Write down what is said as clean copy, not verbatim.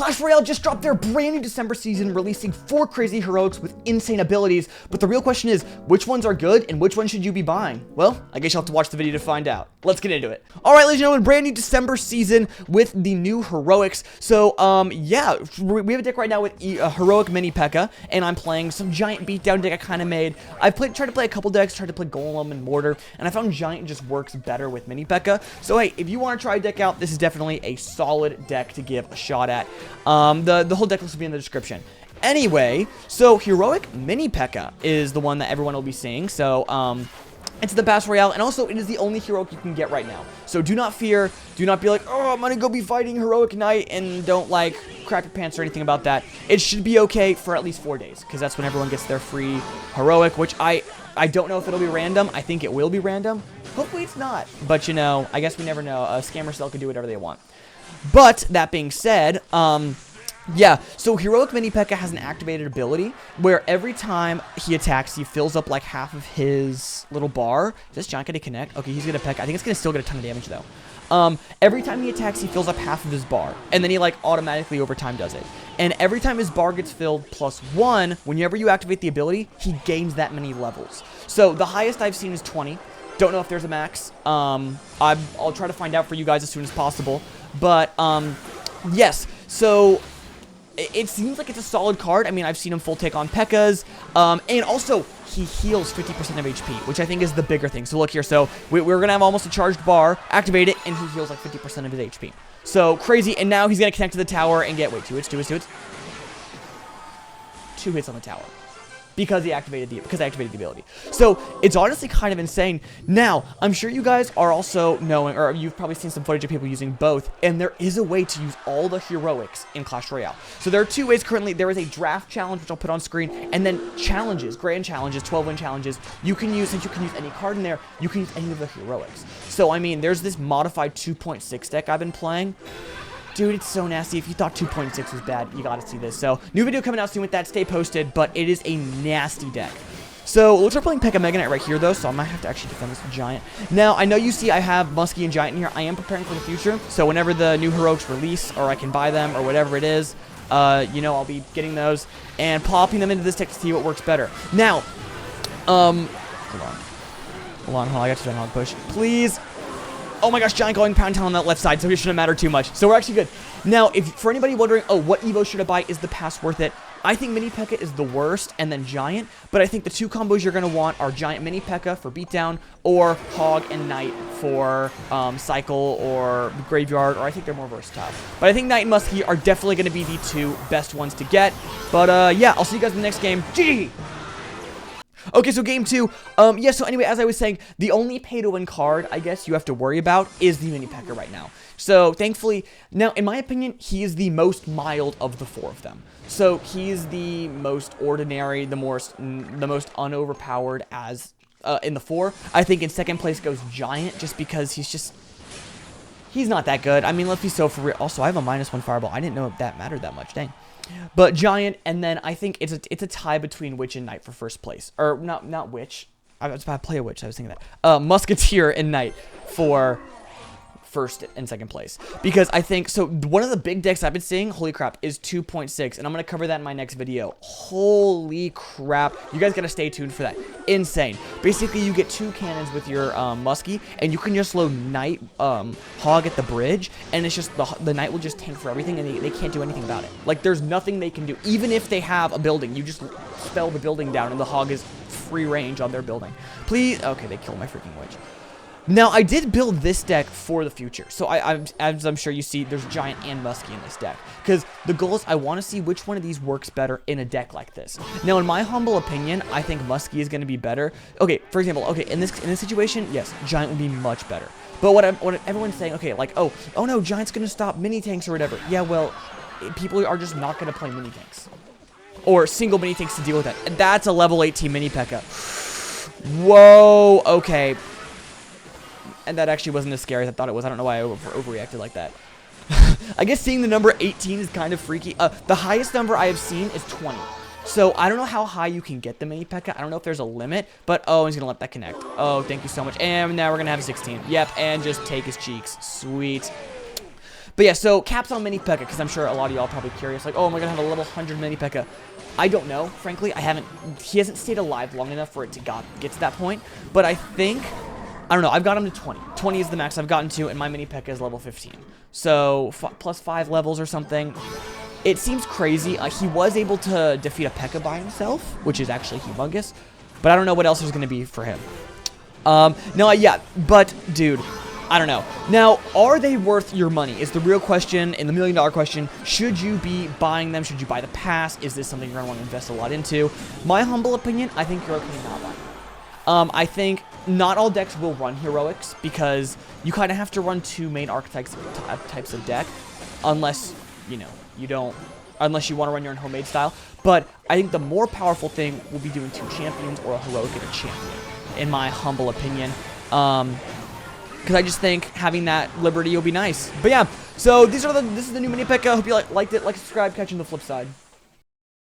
Clash Royale just dropped their brand new December season, releasing 4 crazy heroics with insane abilities, but the real question is, which ones are good and which ones should you be buying? Well, I guess you'll have to watch the video to find out. Let's get into it. Alright, ladies and gentlemen, brand new December season with the new heroics. So, yeah, we have a deck right now with Heroic Mini Pekka, and I'm playing some giant beatdown deck I kind of made. I've tried to play a couple decks, tried to play Golem and Mortar, and I found Giant just works better with Mini Pekka. So, hey, if you want to try a deck out, this is definitely a solid deck to give a shot at. The whole deck list will be in the description. Anyway, so Heroic Mini Pekka is the one that everyone will be seeing. So, it's the best Royale, and also it is the only heroic you can get right now. So do not fear, do not be like, oh, I'm gonna go be fighting Heroic Knight, and don't like crap your pants or anything about that. It should be okay for at least 4 days, because that's when everyone gets their free heroic, which I don't know if it'll be random. I think it will be random. Hopefully it's not, but you know, I guess we never know. A scammer cell can do whatever they want. But that being said, yeah, so Heroic Mini P.E.K.K.A has an activated ability where every time he attacks, he fills up like half of his little bar. Is this Giant going to connect? Okay, he's going to P.E.K.K.A. I think it's going to still get a ton of damage though. Every time he attacks, he fills up half of his bar, and then he like automatically over time does it. And every time his bar gets filled +1, whenever you activate the ability, he gains that many levels. So the highest I've seen is 20. Don't know if there's a max. I'll try to find out for you guys as soon as possible. But yes, so it seems like it's a solid card. I mean, I've seen him full take on P.E.K.K.As. And also, he heals 50% of HP, which I think is the bigger thing. So look here. So we're going to have almost a charged bar, activate it, and he heals like 50% of his HP. So crazy. And now he's going to connect to the tower and get, wait, 2 hits. 2 hits on the tower. Because I activated the ability. So, it's honestly kind of insane. Now, I'm sure you guys are also knowing, or you've probably seen some footage of people using both, and there is a way to use all the heroics in Clash Royale. So, there are 2 ways currently. There is a draft challenge, which I'll put on screen, and then challenges, grand challenges, 12-win challenges. You can use, since you can use any card in there, you can use any of the heroics. So, I mean, there's this modified 2.6 deck I've been playing. Dude, it's so nasty. If you thought 2.6 was bad, you gotta see this. So, new video coming out soon with that. Stay posted, but it is a nasty deck. So, looks like we're playing Pekka Mega Knight right here, though, so I might have to actually defend this Giant. Now, I know you see I have Muskie and Giant in here. I am preparing for the future, so whenever the new heroics release, or I can buy them, or whatever it is, you know, I'll be getting those and popping them into this deck to see what works better. Now, hold on, I got to Giant Hog push. Please. Oh my gosh, Giant going pound town on that left side, so it shouldn't matter too much. So we're actually good. Now, if for anybody wondering, oh, what Evo should I buy? Is the pass worth it? I think Mini Pekka is the worst, and then Giant. But I think the 2 combos you're going to want are Giant Mini Pekka for beatdown, or Hog and Knight for cycle or graveyard, or I think they're more versatile. But I think Knight and Muskie are definitely going to be the 2 best ones to get. But yeah, I'll see you guys in the next game. GG! Okay, so game 2, yeah, so anyway, as I was saying, the only pay-to-win card, I guess, you have to worry about is the Mini Pekka right now. So, thankfully, now, in my opinion, he is the most mild of the 4 of them. So, he's the most ordinary, the most unoverpowered as, in the 4. I think in second place goes Giant, just because he's not that good. I mean, let's be so for real. Also, I have a -1 fireball. I didn't know if that mattered that much, dang. But Giant, and then I think it's a tie between Witch and Knight for first place. Or, not Witch. I was about to play a Witch, I was thinking that. Musketeer and Knight for first and second place. Because I think, so one of the big decks I've been seeing, holy crap, is 2.6. And I'm going to cover that in my next video. Holy crap. You guys got to stay tuned for that. Insane. Basically, you get 2 cannons with your Muskie, and you can just load Knight, Hog at the bridge, and it's just, the Knight will just tank for everything, and they can't do anything about it. Like, there's nothing they can do. Even if they have a building, you just spell the building down, and the Hog is free range on their building. Please, okay, they killed my freaking Witch. Now, I did build this deck for the future, so as I'm sure you see, there's Giant and Muskie in this deck, because the goal is I want to see which one of these works better in a deck like this. Now, in my humble opinion, I think Muskie is going to be better. Okay, for example, okay, in this situation, yes, Giant would be much better. But what everyone's saying, okay, like, oh no, Giant's going to stop mini tanks or whatever. Yeah, well, people are just not going to play mini tanks. Or single mini tanks to deal with that. And that's a level 18 Mini Pekka. Whoa, okay. And that actually wasn't as scary as I thought it was. I don't know why I overreacted like that. I guess seeing the number 18 is kind of freaky. The highest number I have seen is 20. So, I don't know how high you can get the Mini Pekka. I don't know if there's a limit. But, oh, he's going to let that connect. Oh, thank you so much. And now we're going to have a 16. Yep, and just take his cheeks. Sweet. But yeah, so caps on Mini Pekka, because I'm sure a lot of y'all are probably curious, like, oh, am I going to have a level 100 Mini Pekka? I don't know, frankly. He hasn't stayed alive long enough for it to get to that point. But I think, I don't know, I've got him to 20. 20 is the max I've gotten to, and my Mini Pekka is level 15. So, plus 5 levels or something. It seems crazy. He was able to defeat a Pekka by himself, which is actually humongous. But I don't know what else there's going to be for him. No, yeah, but, dude, I don't know. Now, are they worth your money is the real question, and the $1,000,000 question. Should you be buying them? Should you buy the pass? Is this something you're going to want to invest a lot into? My humble opinion, I think you're okay not buying them. I think not all decks will run Heroics, because you kind of have to run 2 main archetypes types of deck, unless, you know, unless you want to run your own homemade style. But I think the more powerful thing will be doing 2 champions or a Heroic and a champion, in my humble opinion. Because I just think having that liberty will be nice. But yeah, so this is the new Mini Pekka. Hope you liked it. Like, subscribe, catch you on the flip side.